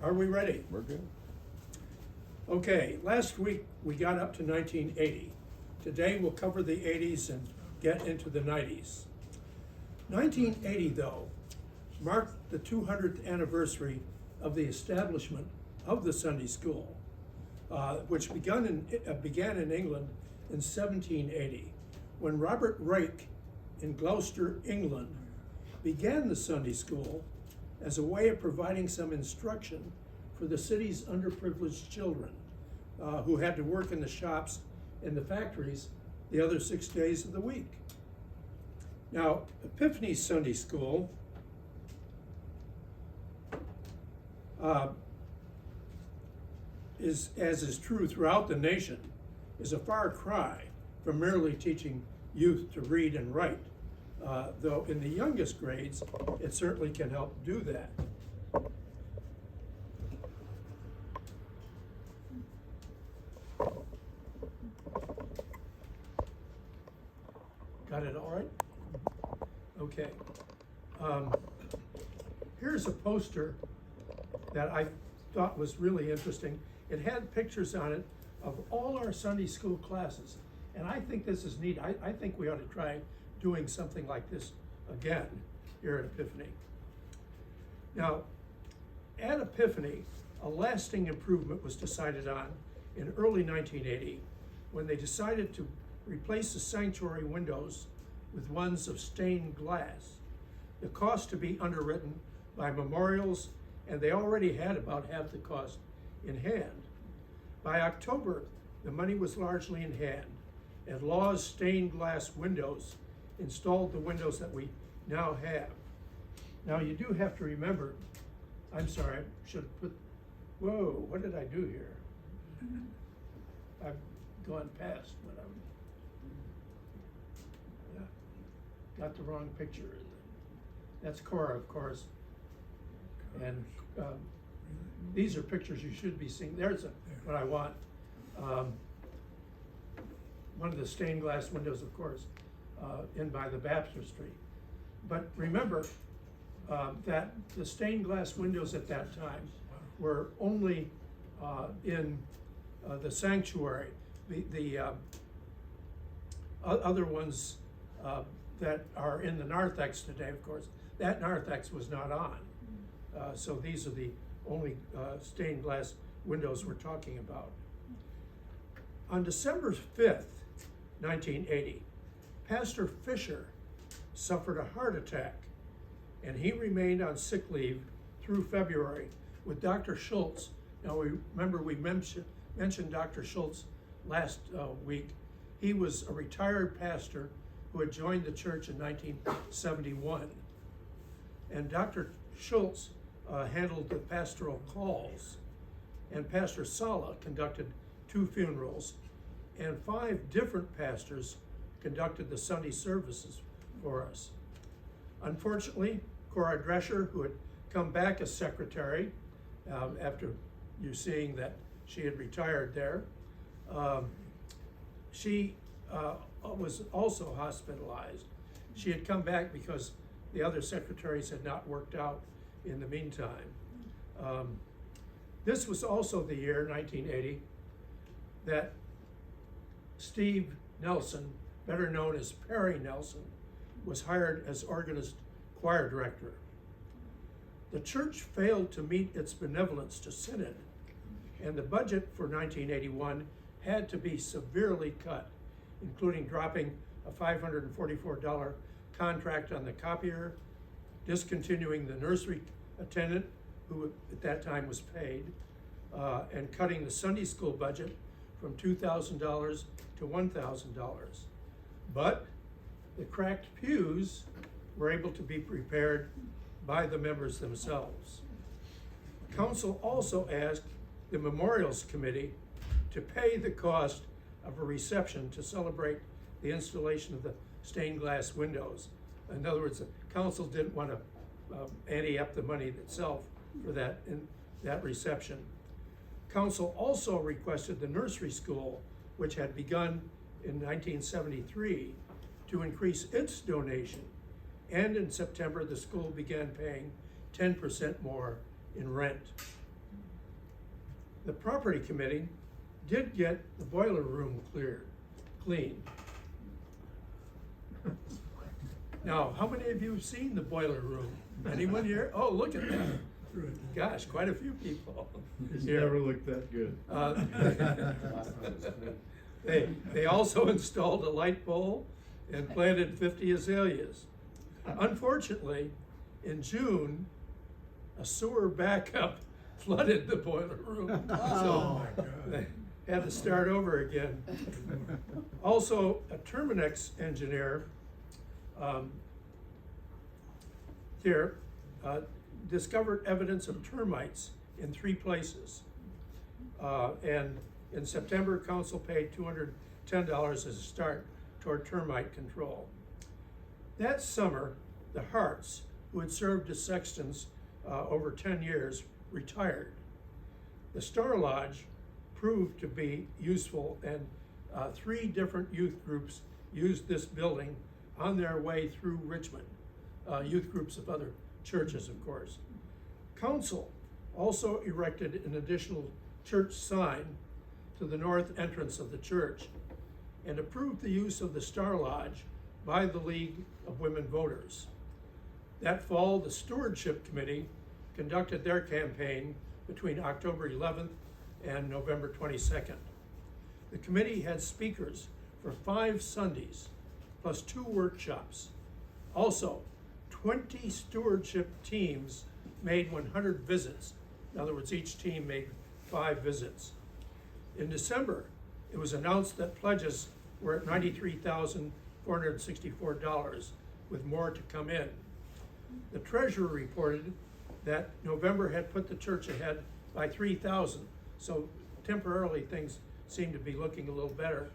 Are we ready? We're good. Okay, last week we got up to 1980. Today we'll cover the 80s and get into the 90s. 1980, though, marked the 200th anniversary of the establishment of the Sunday school, which began in England in 1780, when Robert Rake in Gloucester, England, began the Sunday school as a way of providing some instruction for the city's underprivileged children who had to work in the shops and the factories the other 6 days of the week. Now, Epiphany Sunday School as is true throughout the nation, is a far cry from merely teaching youth to read and write. Though in the youngest grades, it certainly can help do that. Got it all right? Okay. Here's a poster that I thought was really interesting. It had pictures on it of all our Sunday school classes. And I think this is neat. I think we ought to try doing something like this again here at Epiphany. Now, at Epiphany, a lasting improvement was decided on in early 1980 when they decided to replace the sanctuary windows with ones of stained glass. The cost to be underwritten by Memorials, and they already had about half the cost in hand. By October, the money was largely in hand, and Law's stained glass windows installed the windows that we now have. Now you do have to remember, I'm sorry, I should have put, whoa, what did I do here? I've gone past what I would, yeah, got the wrong picture. That's Cora, of course. And these are pictures you should be seeing. There's what I want. One of the stained glass windows, of course, in by the baptistry. But remember that the stained glass windows at that time were only in the sanctuary. The other ones that are in the narthex today, of course, that narthex was not on. So these are the only stained glass windows we're talking about. On December 5th, 1980, Pastor Fisher suffered a heart attack, and he remained on sick leave through February with Dr. Schultz. Now, we mentioned Dr. Schultz last week. He was a retired pastor who had joined the church in 1971. And Dr. Schultz handled the pastoral calls, and Pastor Sala conducted 2 funerals, and 5 different pastors conducted the Sunday services for us. Unfortunately, Cora Drescher, who had come back as secretary after you seeing that she had retired there, she was also hospitalized. She had come back because the other secretaries had not worked out in the meantime. This was also the year, 1980, that Steve Nelson, better known as Perry Nelson, was hired as organist choir director. The church failed to meet its benevolence to synod, and the budget for 1981 had to be severely cut, including dropping a $544 contract on the copier, discontinuing the nursery attendant, who at that time was paid, and cutting the Sunday school budget from $2,000 to $1,000. But the cracked pews were able to be repaired by the members themselves. Council also asked the Memorials Committee to pay the cost of a reception to celebrate the installation of the stained glass windows. In other words, the council didn't want to ante up the money itself for that reception. Council also requested the nursery school, which had begun in 1973, to increase its donation. And in September, the school began paying 10% more in rent. The property committee did get the boiler room cleaned. Now, how many of you have seen the boiler room? Anyone here? Oh, look at that. Gosh, quite a few people. It's here. never looked that good. They also installed a light pole and planted 50 azaleas. Unfortunately, in June, a sewer backup flooded the boiler room. So they had to start over again. Also, a Terminix engineer discovered evidence of termites in 3 places. And in September, council paid $210 as a start toward termite control. That summer, the Harts, who had served as sextons over 10 years, retired. The Star Lodge proved to be useful, and 3 different youth groups used this building on their way through Richmond. Youth groups of other churches, of course. Council also erected an additional church sign to the north entrance of the church and approved the use of the Star Lodge by the League of Women Voters. That fall, the Stewardship Committee conducted their campaign between October 11th and November 22nd. The committee had speakers for 5 Sundays, plus 2 workshops. Also, 20 stewardship teams made 100 visits. In other words, each team made 5 visits. In December, it was announced that pledges were at $93,464, with more to come in. The treasurer reported that November had put the church ahead by 3,000, so temporarily things seemed to be looking a little better.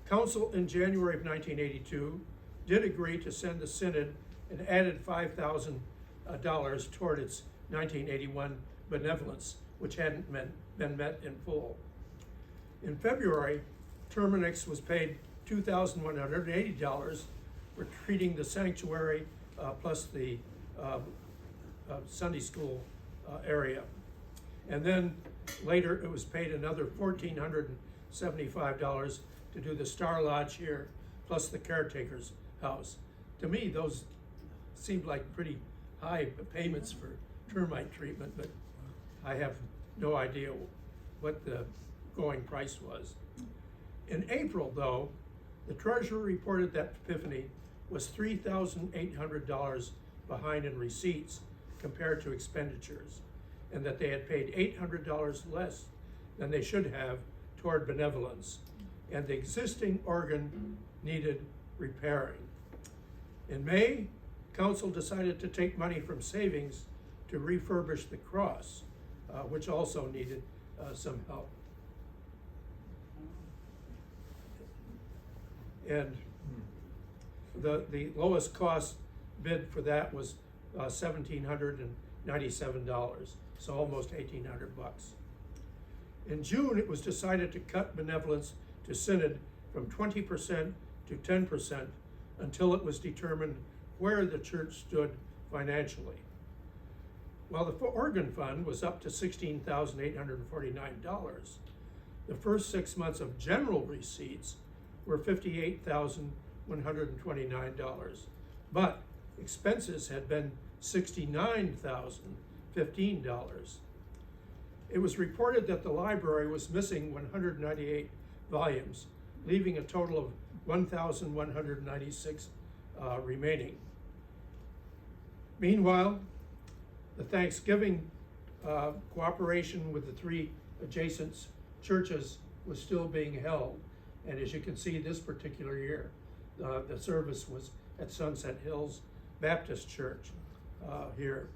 Council in January of 1982 did agree to send the synod and added $5,000 toward its 1981 benevolence, which hadn't been met in full. In February, Terminix was paid $2,180 for treating the sanctuary plus the Sunday school area. And then later it was paid another $1,475 to do the Star Lodge here, plus the caretaker's house. To me, those seemed like pretty high payments for termite treatment, but I have no idea what the going price was. In April, though, the treasurer reported that Epiphany was $3,800 behind in receipts compared to expenditures, and that they had paid $800 less than they should have toward benevolence, and the existing organ needed repairing. In May, council decided to take money from savings to refurbish the cross, which also needed some help. And the lowest cost bid for that was $1,797, so almost $1,800. In June, it was decided to cut benevolence to synod from 20% to 10% until it was determined where the church stood financially. While the organ fund was up to $16,849, the first 6 months of general receipts were $58,129, but expenses had been $69,015. It was reported that the library was missing 198 volumes, leaving a total of 1,196 remaining. Meanwhile, the Thanksgiving cooperation with the 3 adjacent churches was still being held. And as you can see, this particular year, the service was at Sunset Hills Baptist Church here.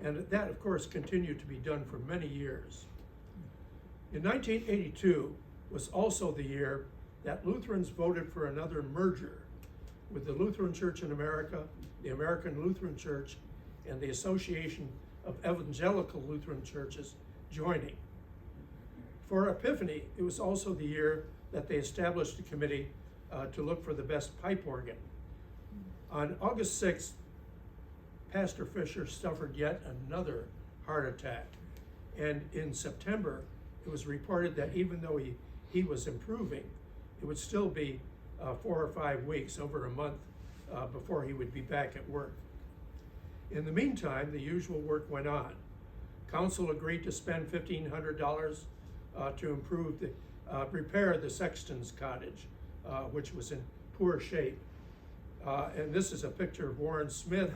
And that, of course, continued to be done for many years. In 1982 was also the year that Lutherans voted for another merger with the Lutheran Church in America, the American Lutheran Church, and the Association of Evangelical Lutheran Churches joining. For Epiphany, it was also the year that they established a committee to look for the best pipe organ. On August 6th, Pastor Fisher suffered yet another heart attack. And in September, it was reported that even though he was improving, it would still be 4 or 5 weeks, over a month, before he would be back at work. In the meantime, the usual work went on. Council agreed to spend $1,500 to repair the sexton's cottage, which was in poor shape. And this is a picture of Warren Smith,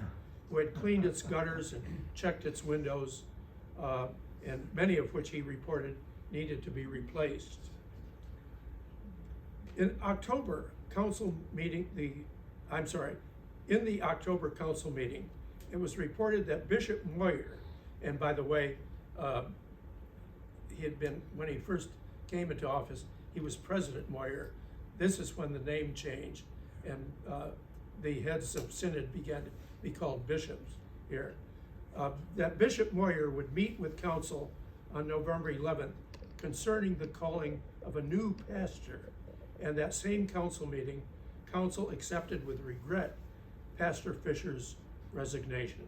who had cleaned its gutters and checked its windows, and many of which he reported needed to be replaced. In the October council meeting, in the October council meeting, it was reported that Bishop Moyer, and by the way, he had been, when he first came into office, he was President Moyer. This is when the name changed, and the heads of synod began to be called bishops here. That Bishop Moyer would meet with council on November 11th concerning the calling of a new pastor. And that same council meeting, council accepted with regret Pastor Fisher's resignation.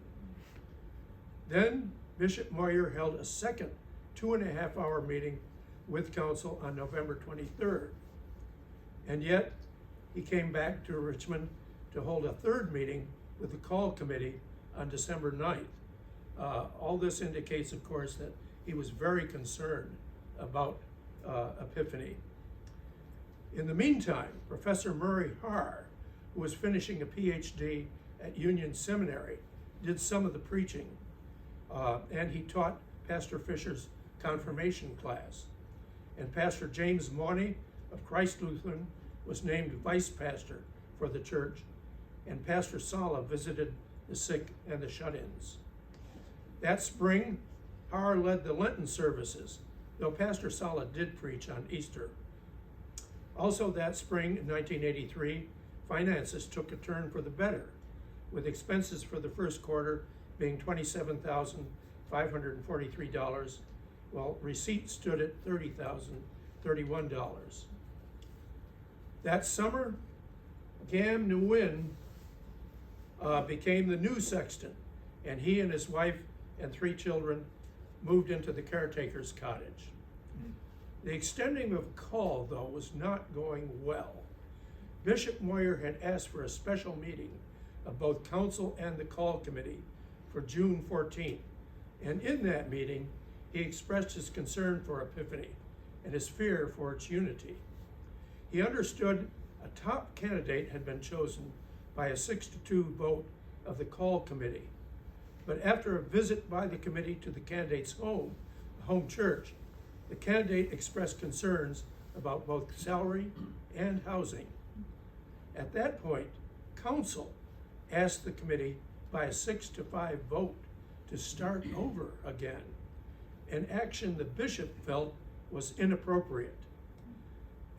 Then Bishop Moyer held a second 2.5-hour meeting with council on November 23rd. And yet he came back to Richmond to hold a third meeting with the call committee on December 9th. All this indicates, of course, that he was very concerned about Epiphany. In the meantime, Professor Murray Harr, who was finishing a PhD at Union Seminary, did some of the preaching, and he taught Pastor Fisher's confirmation class. And Pastor James Mauney of Christ Lutheran was named vice pastor for the church, and Pastor Sala visited the sick and the shut-ins. That spring, Harr led the Lenten services, though Pastor Sala did preach on Easter. Also that spring in 1983, finances took a turn for the better, with expenses for the first quarter being $27,543, while receipts stood at $30,031. That summer, Gam Nguyen became the new sexton, and he and his wife and 3 children moved into the caretaker's cottage. The extending of call, though, was not going well. Bishop Moyer had asked for a special meeting of both council and the call committee for June 14th, and in that meeting, he expressed his concern for Epiphany and his fear for its unity. He understood a top candidate had been chosen by a 6-2 vote of the call committee, but after a visit by the committee to the candidate's home, the home church, the candidate expressed concerns about both salary and housing. At that point, council asked the committee by a 6-5 vote to start over again, an action the bishop felt was inappropriate.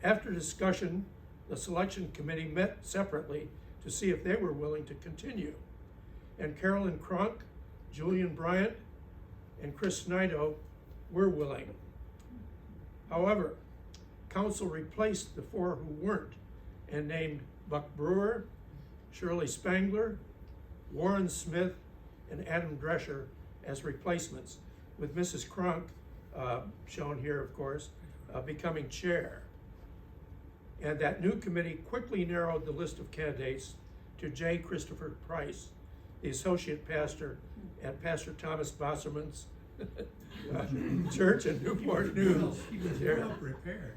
After discussion, the selection committee met separately to see if they were willing to continue, and Carolyn Cronk, Julian Bryant, and Chris Snido were willing. However, council replaced the 4 who weren't and named Buck Brewer, Shirley Spangler, Warren Smith, and Adam Drescher as replacements, with Mrs. Cronk, shown here, of course, becoming chair. And that new committee quickly narrowed the list of candidates to J. Christopher Price, the associate pastor at Pastor Thomas Bosserman's church in Newport News. He was well prepared.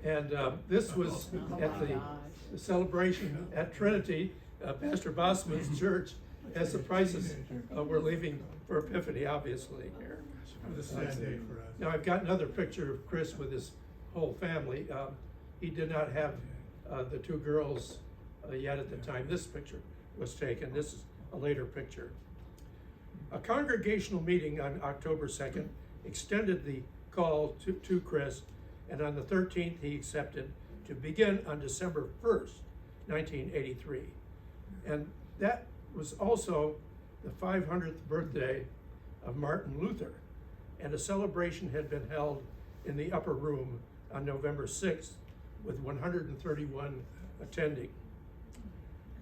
And this was at the celebration at Trinity, Pastor Bosserman's church, as the Prices were leaving for Epiphany, obviously, here. It was a sad day for us. Now, I've got another picture of Chris with his whole family. He did not have the 2 girls yet at the time this picture was taken. This is a later picture. A congregational meeting on October 2nd extended the call to Chris, and on the 13th he accepted to begin on December 1st, 1983. And that was also the 500th birthday of Martin Luther, and a celebration had been held in the upper room on November 6th with 131 attending.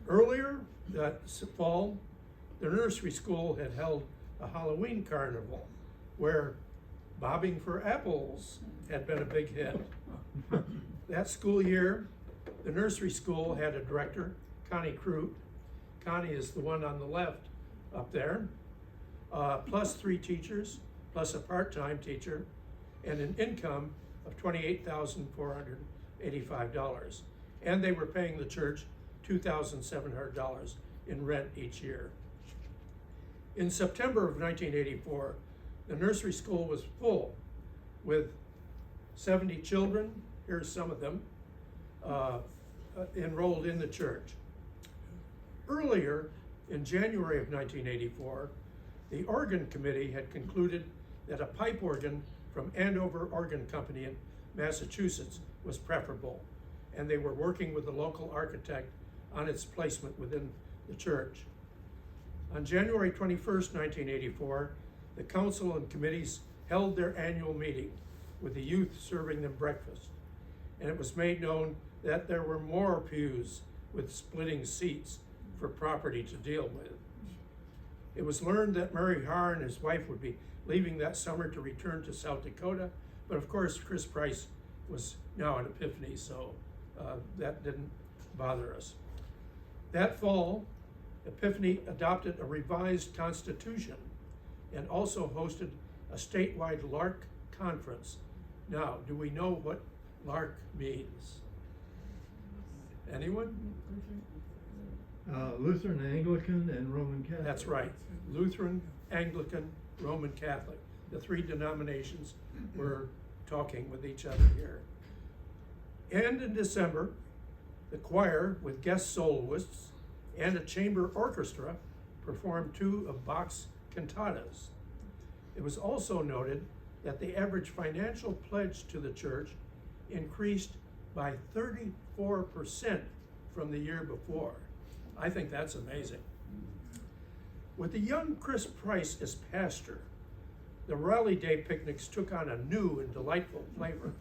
Earlier that fall, the nursery school had held a Halloween carnival where bobbing for apples had been a big hit. That school year, the nursery school had a director, Connie Crute. Connie is the one on the left up there, plus 3 teachers, plus a part-time teacher, and an income of $28,485. And they were paying the church $2,700 in rent each year. In September of 1984, the nursery school was full with 70 children, here's some of them, enrolled in the church. Earlier, in January of 1984, the organ committee had concluded that a pipe organ from Andover Organ Company in Massachusetts was preferable, and they were working with the local architect on its placement within the church. On January 21st, 1984, the council and committees held their annual meeting with the youth serving them breakfast, and it was made known that there were more pews with splitting seats for property to deal with. It was learned that Murray Harr and his wife would be leaving that summer to return to South Dakota, but of course Chris Price was now at Epiphany, so that didn't bother us. That fall, Epiphany adopted a revised constitution and also hosted a statewide LARC conference. Now, do we know what LARC means? Anyone? Lutheran, Anglican, and Roman Catholic. That's right, Lutheran, Anglican, Roman Catholic. The 3 denominations were talking with each other here. And in December, the choir with guest soloists and a chamber orchestra performed 2 of Bach's cantatas. It was also noted that the average financial pledge to the church increased by 34% from the year before. I think that's amazing. With the young Chris Price as pastor, the Rally Day picnics took on a new and delightful flavor.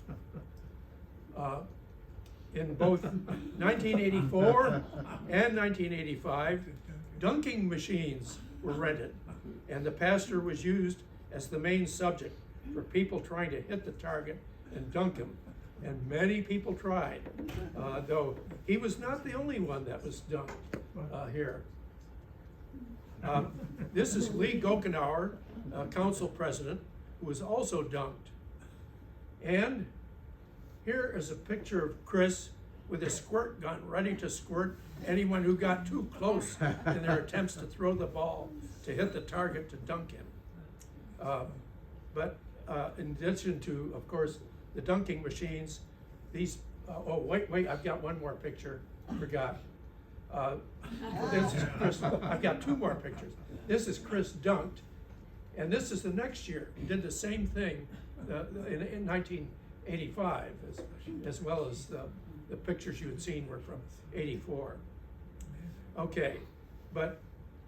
In both 1984 and 1985, dunking machines were rented, and the pastor was used as the main subject for people trying to hit the target and dunk him. And many people tried, though he was not the only one that was dunked here. This is Lee Gokenauer, council president, who was also dunked. And here is a picture of Chris with a squirt gun ready to squirt anyone who got too close in their attempts to throw the ball to hit the target to dunk him. But in addition to, of course, the dunking machines, these, oh, wait, I've got one more picture, I forgot. This is Chris, I've got 2 more pictures. This is Chris dunked, and this is the next year. He did the same thing in 1985, as well as the pictures you had seen were from 84. Okay, but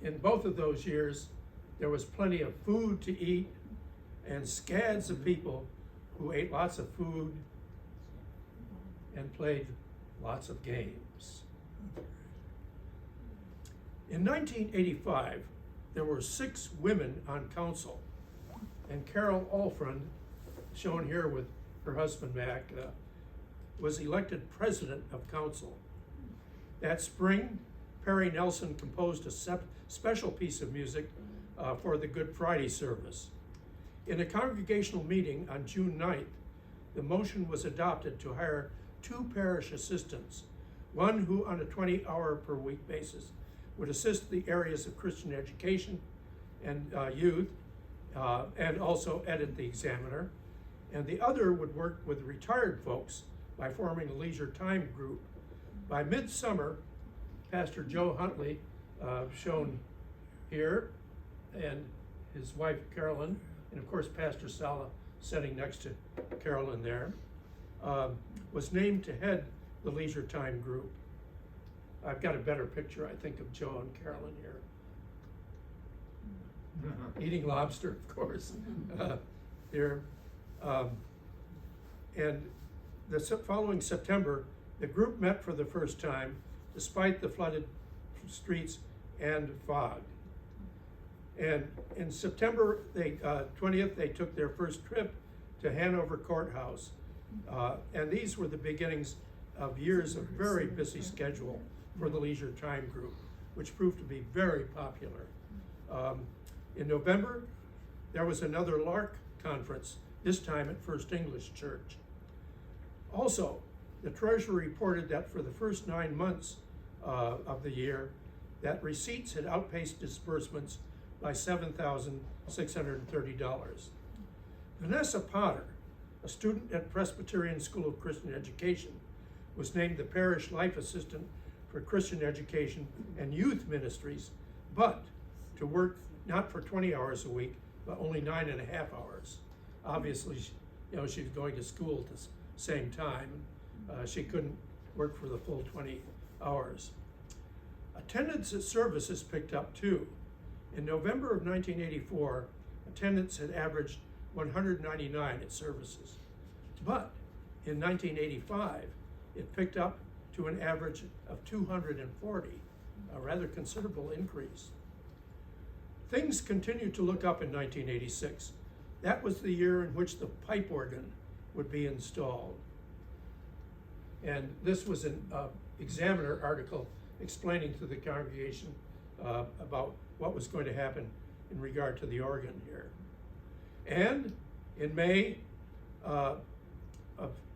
in both of those years, there was plenty of food to eat and scads of people who ate lots of food and played lots of games. In 1985, there were 6 women on council, and Carol Alfred, shown here with her husband Mac, was elected president of council. That spring, Perry Nelson composed a special piece of music for the Good Friday service. In a congregational meeting on June 9th, the motion was adopted to hire 2 parish assistants, one who on a 20-hour per week basis would assist the areas of Christian education and youth, and also edit the Examiner, and the other would work with retired folks by forming a leisure time group. By midsummer, Pastor Joe Huntley, shown here, and his wife Carolyn, and of course Pastor Sala sitting next to Carolyn there, was named to head the leisure time group. I've got a better picture, I think, of Joe and Carolyn here. Eating lobster, of course, here. And the following September, the group met for the first time, despite the flooded streets and fog. And in September 20th, they took their first trip to Hanover Courthouse. And these were the beginnings of years of very busy schedule for the Leisure Time Group, which proved to be very popular. In November, there was another LARC conference, this time at First English Church. Also, the treasurer reported that for the first 9 months of the year, that receipts had outpaced disbursements by $7,630. Vanessa Potter, a student at Presbyterian School of Christian Education, was named the Parish Life Assistant for Christian Education and Youth Ministries, but to work not for 20 hours a week, but only 9.5 hours. Obviously, she was going to school at the same time. She couldn't work for the full 20 hours. Attendance at services picked up too. In November of 1984, attendance had averaged 199 at services. But in 1985, it picked up to an average of 240, a rather considerable increase. Things continued to look up in 1986. That was the year in which the pipe organ would be installed. And this was an Examiner article explaining to the congregation about what was going to happen in regard to the organ here. And in May of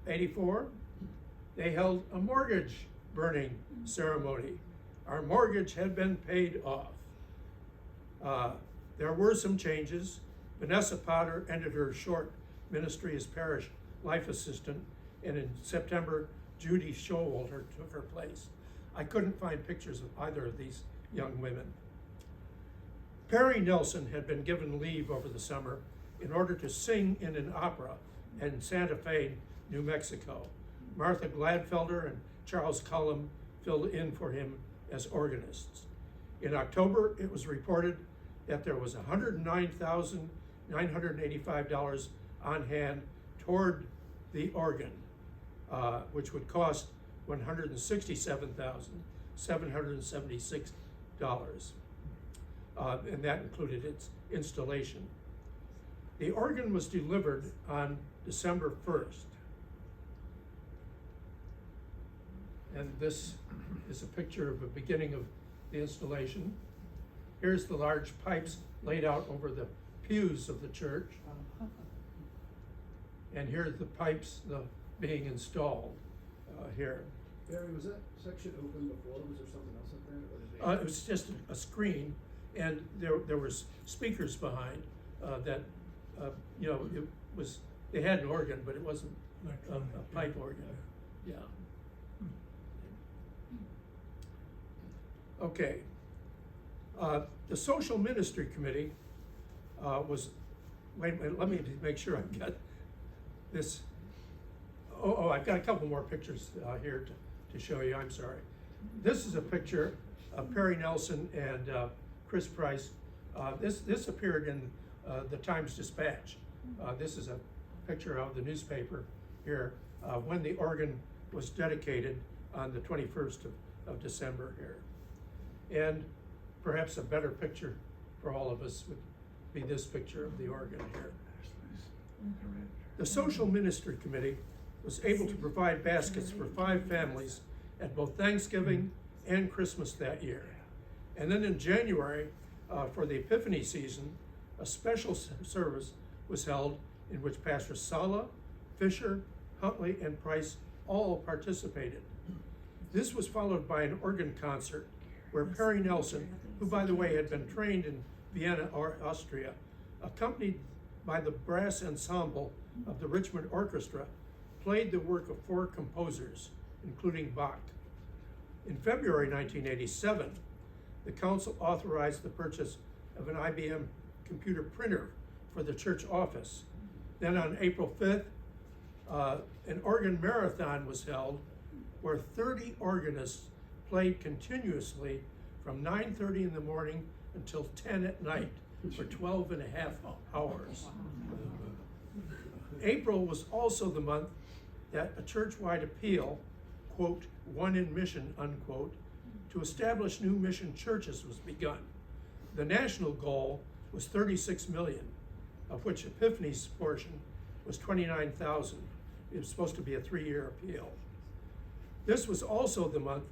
'84, they held a mortgage burning ceremony. Our mortgage had been paid off. There were some changes. Vanessa Potter ended her short ministry as parish life assistant, and in September, Judy Showalter took her place. I couldn't find pictures of either of these young women. Perry Nelson had been given leave over the summer in order to sing in an opera in Santa Fe, New Mexico. Martha Gladfelder and Charles Cullum filled in for him as organists. In October, it was reported that there was $109,985 on hand toward the organ, which would cost $167,776, and that included its installation. The organ was delivered on December 1st. And this is a picture of the beginning of the installation. Here's the large pipes laid out over the pews of the church. And here's the pipes being installed here. Barry, was that section open before? Was there something else up there? Or did they... It was just a screen, and there was speakers behind that, it was, they had an organ, but it wasn't a pipe organ. Yeah. Okay. The Social Ministry Committee was, wait, let me make sure I've got this. I've got a couple more pictures here to show you, I'm sorry. This is a picture of Perry Nelson and Chris Price. This appeared in the Times Dispatch. This is a picture of the newspaper here when the organ was dedicated on the 21st of December here. And perhaps a better picture for all of us would be this picture of the organ here. The Social Ministry Committee was able to provide baskets for 5 families at both Thanksgiving and Christmas that year. And then in January, for the Epiphany season, a special service was held in which Pastors Sala, Fisher, Huntley, and Price all participated. This was followed by an organ concert where Perry Nelson, who by the way had been trained in Vienna, Austria, accompanied by the brass ensemble of the Richmond Orchestra, played the work of 4 composers, including Bach. In February 1987, the council authorized the purchase of an IBM computer printer for the church office. Then on April 5th, an organ marathon was held where 30 organists played continuously from 9:30 in the morning until 10 at night for 12.5 hours. April was also the month that a church-wide appeal, quote, one in mission, unquote, to establish new mission churches was begun. The national goal was 36 million, of which Epiphany's portion was 29,000. It was supposed to be a 3-year appeal. This was also the month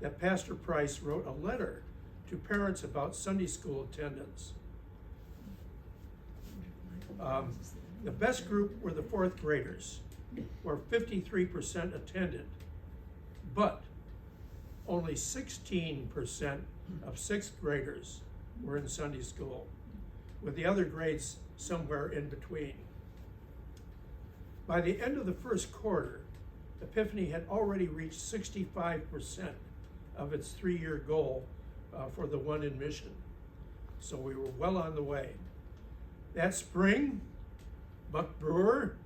that Pastor Price wrote a letter to parents about Sunday school attendance. The best group were the 4th graders, where 53% attended, but only 16% of 6th graders were in Sunday school, with the other grades somewhere in between. By the end of the first quarter, Epiphany had already reached 65% of its 3-year goal for the one in mission. So we were well on the way. That spring, Buck Brewer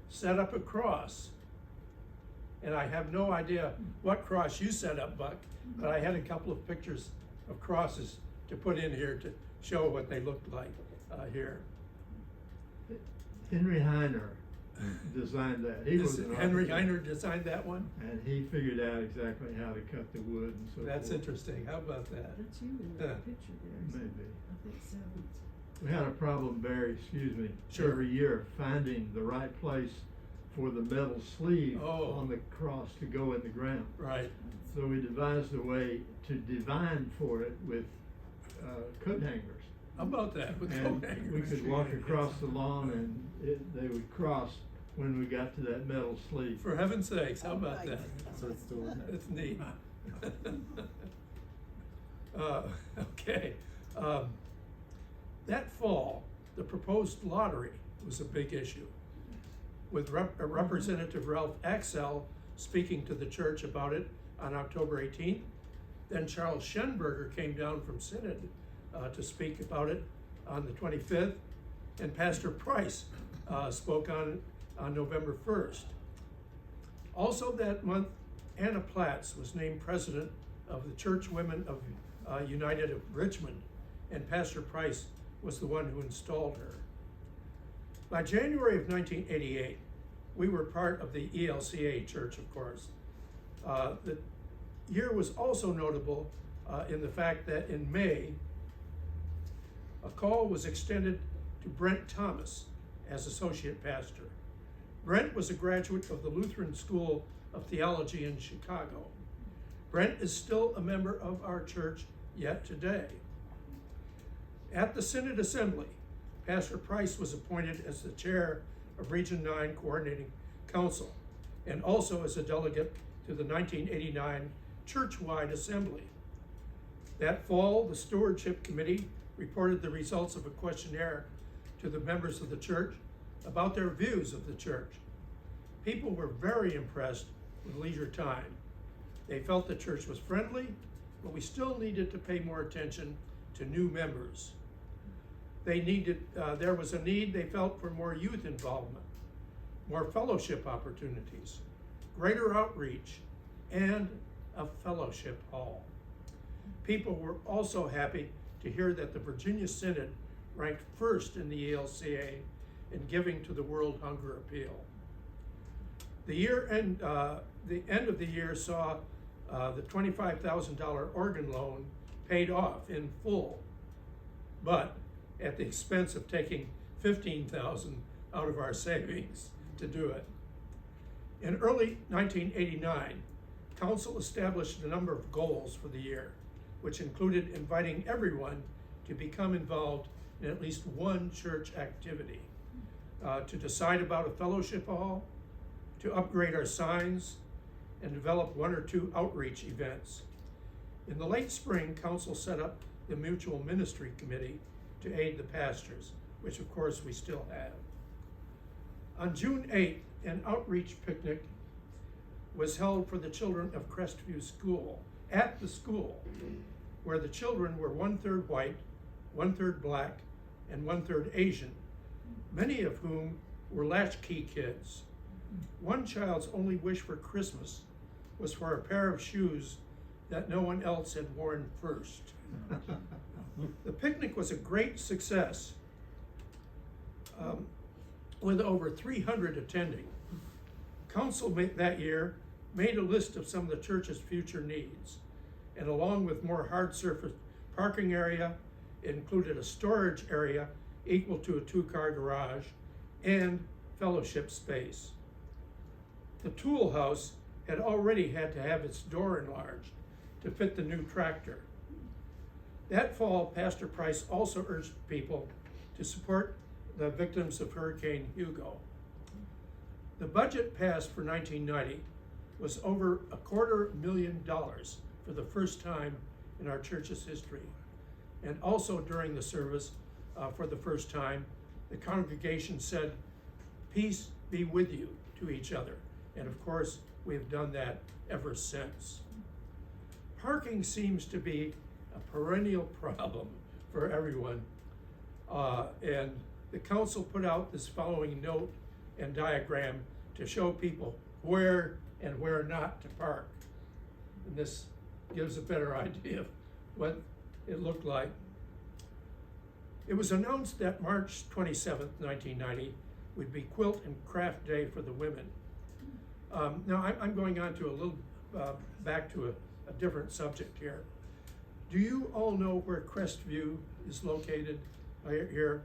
set up a cross. And I have no idea what cross you set up, Buck, but I had a couple of pictures of crosses to put in here to show what they looked like here. Henry Heiner designed that. He was an Henry architect, Heiner designed that one? and he figured out exactly how to cut the wood and so forth. That's interesting. How about that? That's you in Yeah. that picture there. Maybe. I think so. We had a problem, Barry, excuse me, Sure. every year finding the right place for the metal sleeve Oh. on the cross to go in the ground. Right. So we devised a way to divine for it with coat hangers. How about that with And coat hangers? we could walk across the lawn and they would cross when we got to that metal sleeve. For heaven's sakes, how about that? So it's still in there. It's neat. Okay. That fall, the proposed lottery was a big issue, with Representative Ralph Axel speaking to the church about it on October 18th. Then Charles Schenberger came down from Synod to speak about it on the 25th, and Pastor Price spoke on November 1st. Also that month, Anna Platts was named president of the Church Women of United of Richmond, and Pastor Price was the one who installed her. By January of 1988, we were part of the ELCA church, of course. The year was also notable in the fact that in May, a call was extended to Brent Thomas as associate pastor. Brent was a graduate of the Lutheran School of Theology in Chicago. Brent is still a member of our church yet today. At the Synod Assembly, Pastor Price was appointed as the chair of Region 9 Coordinating Council and also as a delegate to the 1989 Church-wide Assembly. That fall, the Stewardship Committee reported the results of a questionnaire to the members of the church about their views of the church. People were very impressed with leisure time. They felt the church was friendly, but we still needed to pay more attention to new members. There was a need, they felt, for more youth involvement, more fellowship opportunities, greater outreach, and a fellowship hall. People were also happy to hear that the Virginia Synod ranked first in the ELCA in giving to the World Hunger Appeal. The end of the year saw the $25,000 organ loan paid off in full, but at the expense of taking $15,000 out of our savings to do it. In early 1989, Council established a number of goals for the year, which included inviting everyone to become involved in at least one church activity, to decide about a fellowship hall, to upgrade our signs, and develop 1 or 2 outreach events. In the late spring, Council set up the Mutual Ministry Committee to aid the pastors, which of course we still have. On June 8th, an outreach picnic was held for the children of Crestview School, at the school, where the children were 1/3 white, 1/3 black, and 1/3 Asian, many of whom were latchkey kids. One child's only wish for Christmas was for a pair of shoes that no one else had worn first. The picnic was a great success, with over 300 attending. Council that year made a list of some of the church's future needs, and along with more hard surface parking area, It included a storage area equal to a 2-car garage and fellowship space. The tool house had already had to have its door enlarged to fit the new tractor. That fall, Pastor Price also urged people to support the victims of Hurricane Hugo. The budget passed for 1990 was over $250,000 for the first time in our church's history. And also during the service, for the first time, the congregation said, "Peace be with you," to each other. And of course, we have done that ever since. Parking seems to be a perennial problem for everyone. And the council put out this following note and diagram to show people where and where not to park. And this gives a better idea of what it looked like. It was announced that March 27th, 1990 would be Quilt and Craft Day for the women. Now I'm going on to a little, back to a different subject here. Do you all know where Crestview is located here?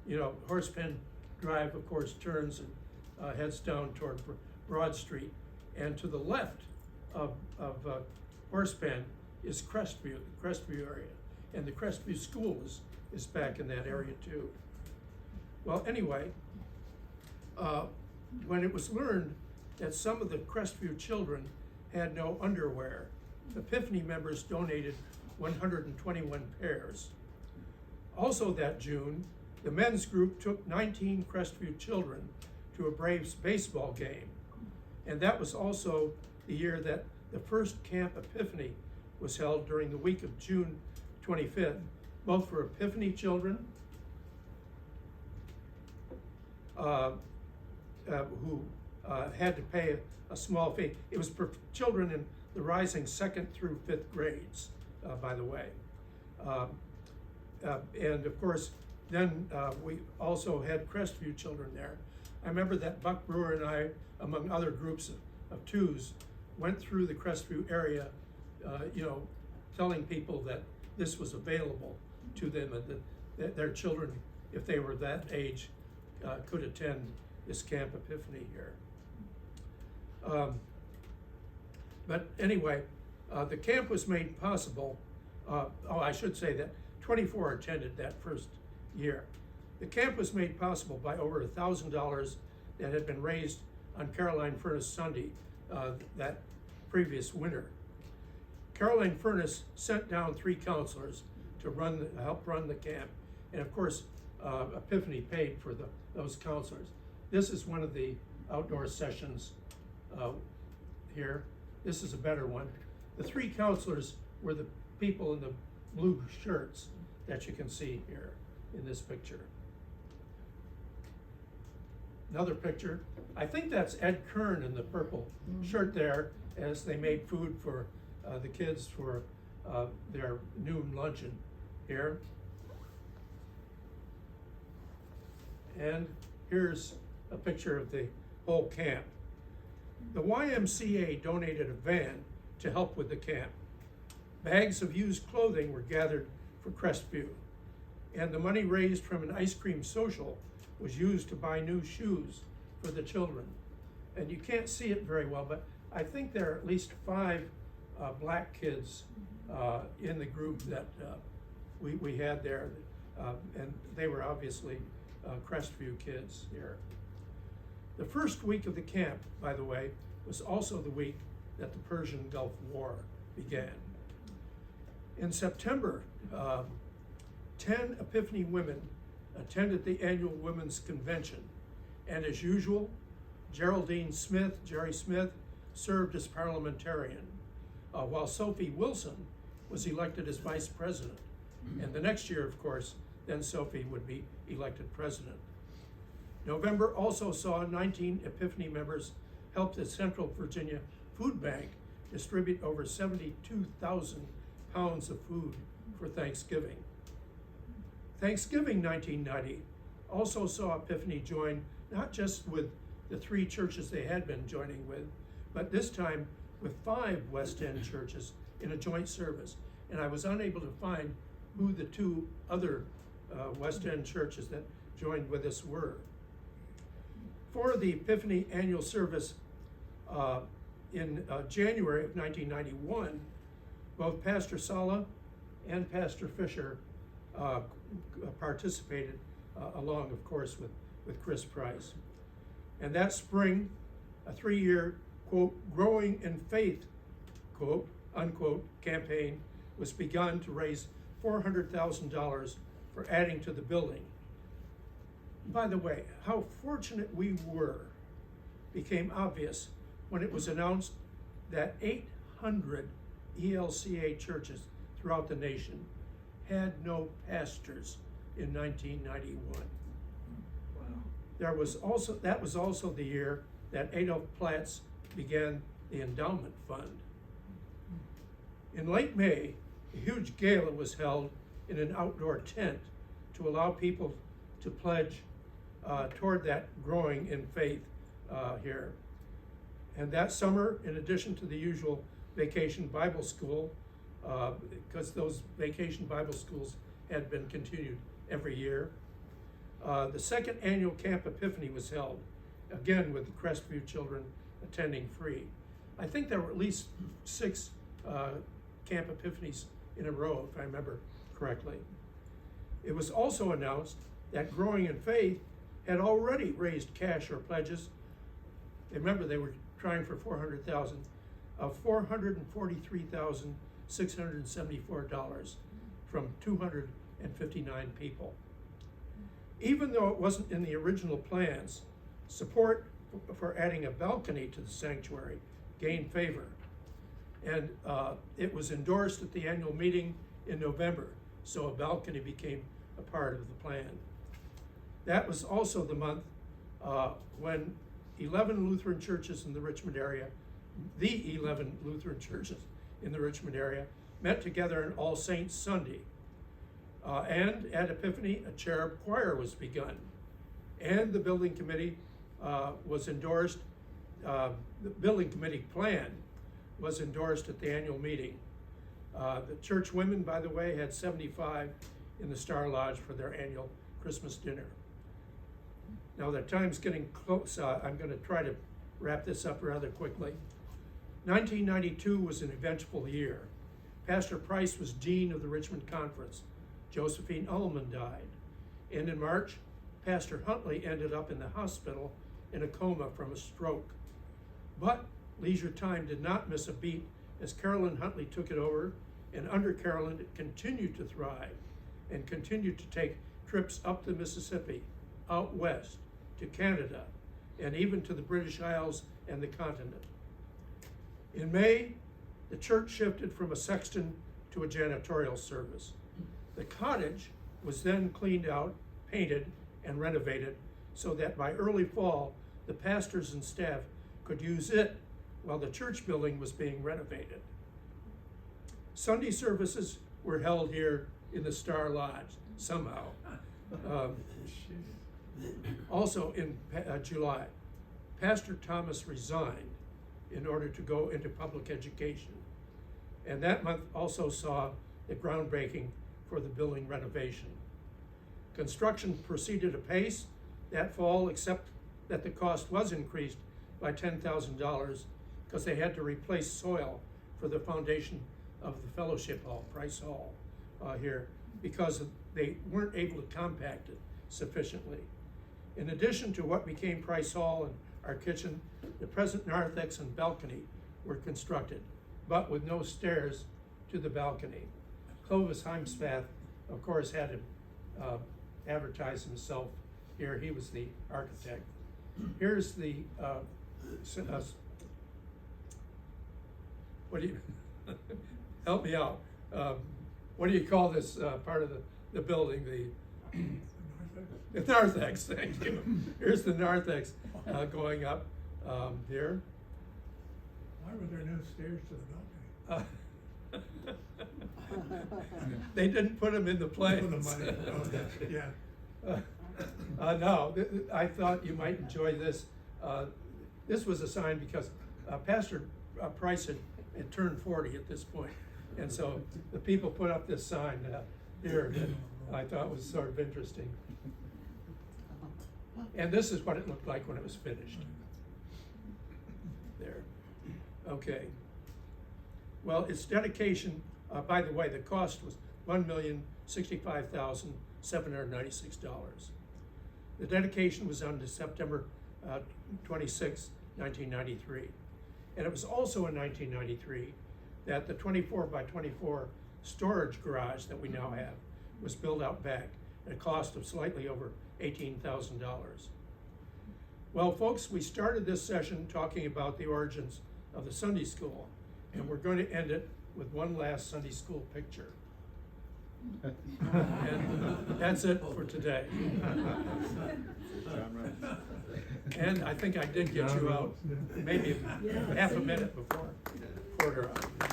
You know, Horsepen Drive, of course, turns and heads down toward Broad Street. And to the left of Horsepen is Crestview, the Crestview area. And the Crestview School is back in that area too. Well, anyway, when it was learned that some of the Crestview children had no underwear, Epiphany members donated 121 pairs. Also that June, the men's group took 19 Crestview children to a Braves baseball game. And that was also the year that the first Camp Epiphany was held during the week of June 25th, both for Epiphany children who had to pay a small fee. It was for children in the rising 2nd through 5th grades, by the way. And of course, then we also had Crestview children there. I remember that Buck Brewer and I, among other groups of twos, went through the Crestview area, you know, telling people that this was available to them and that their children, if they were that age, could attend this Camp Epiphany here. But anyway, the camp was made possible. I should say that 24 attended that first year. The camp was made possible by over $1,000 that had been raised on Caroline Furnace Sunday that previous winter. Caroline Furnace sent down 3 counselors to help run the camp, and of course, Epiphany paid for those counselors. This is one of the outdoor sessions here. This is a better one. The 3 counselors were the people in the blue shirts that you can see here in this picture. Another picture. I think that's Ed Kern in the purple shirt there as they made food for the kids for their noon luncheon here. And here's a picture of the whole camp. The YMCA donated a van to help with the camp. Bags of used clothing were gathered for Crestview, and the money raised from an ice cream social was used to buy new shoes for the children. And you can't see it very well, but I think there are at least 5 black kids in the group that we had there, and they were obviously Crestview kids here. The first week of the camp, by the way, was also the week that the Persian Gulf War began. In September, 10 Epiphany women attended the annual women's convention, and as usual, Jerry Smith, served as parliamentarian, while Sophie Wilson was elected as vice president. And the next year, of course, then Sophie would be elected president. November also saw 19 Epiphany members help the Central Virginia Food Bank distribute over 72,000 pounds of food for Thanksgiving. Thanksgiving 1990 also saw Epiphany join not just with the 3 churches they had been joining with, but this time with 5 West End churches in a joint service. And I was unable to find who the two other West End churches that joined with us were. For the Epiphany annual service in January of 1991, both Pastor Sala and Pastor Fisher participated, along, of course, with Chris Price. And that spring, a 3-year, quote, growing in faith, quote, unquote, campaign was begun to raise $400,000 for adding to the building. By the way, how fortunate we were became obvious when it was announced that 800 ELCA churches throughout the nation had no pastors in 1991. Wow. That was also the year that Adolf Platz began the endowment fund. In late May, a huge gala was held in an outdoor tent to allow people to pledge toward that growing in faith here. And that summer, in addition to the usual vacation Bible school, because those vacation Bible schools had been continued every year, the second annual Camp Epiphany was held, again with the Crestview children attending free. I think there were at least 6 Camp Epiphanies in a row, if I remember correctly. It was also announced that Growing in Faith had already raised cash or pledges. Remember, they were trying for $400,000 of $443,674 from 259 people. Even though it wasn't in the original plans, support for adding a balcony to the sanctuary gained favor. And it was endorsed at the annual meeting in November, so a balcony became a part of the plan. That was also the month when 11 Lutheran churches in the Richmond area, the 11 Lutheran churches in the Richmond area, met together on All Saints Sunday. And at Epiphany, a cherub choir was begun. And the building committee was endorsed, the building committee plan was endorsed at the annual meeting. The church women, by the way, had 75 in the Star Lodge for their annual Christmas dinner. Now the time's getting close. I'm going to try to wrap this up rather quickly. 1992 was an eventful year. Pastor Price was dean of the Richmond Conference. Josephine Ullman died. And in March, Pastor Huntley ended up in the hospital in a coma from a stroke. But leisure time did not miss a beat as Carolyn Huntley took it over, and under Carolyn it continued to thrive and continued to take trips up the Mississippi, out west, to Canada, and even to the British Isles and the continent. In May, the church shifted from a sexton to a janitorial service. The cottage was then cleaned out, painted, and renovated so that by early fall, the pastors and staff could use it while the church building was being renovated. Sunday services were held here in the Star Lodge, somehow. Also in July, Pastor Thomas resigned in order to go into public education. And that month also saw the groundbreaking for the building renovation. Construction proceeded apace that fall, except that the cost was increased by $10,000 because they had to replace soil for the foundation of the fellowship hall, Price Hall, here, because they weren't able to compact it sufficiently. In addition to what became Price Hall and our kitchen, the present narthex and balcony were constructed, but with no stairs to the balcony. Clovis Heimspath, of course, had to advertise himself here. He was the architect. Here's the, what do you, help me out. What do you call this part of the building? The narthex, thank you. Here's the narthex going up here. Why were there no stairs to the balcony? They didn't put them in the plans. For the money. Oh, that's, yeah. No, I thought you might enjoy this. This was a sign because Pastor Price had turned 40 at this point. And so the people put up this sign, here that I thought was sort of interesting. And this is what it looked like when it was finished. There. Okay. Well, its dedication, by the way, the cost was $1,065,796. The dedication was on September 26, 1993. And it was also in 1993 that the 24 by 24 storage garage that we now have was built out back at a cost of slightly over $18,000. Well, folks, we started this session talking about the origins of the Sunday school, and we're going to end it with one last Sunday school picture. And that's it for today. And I think I did get you out maybe half a minute before quarter hour.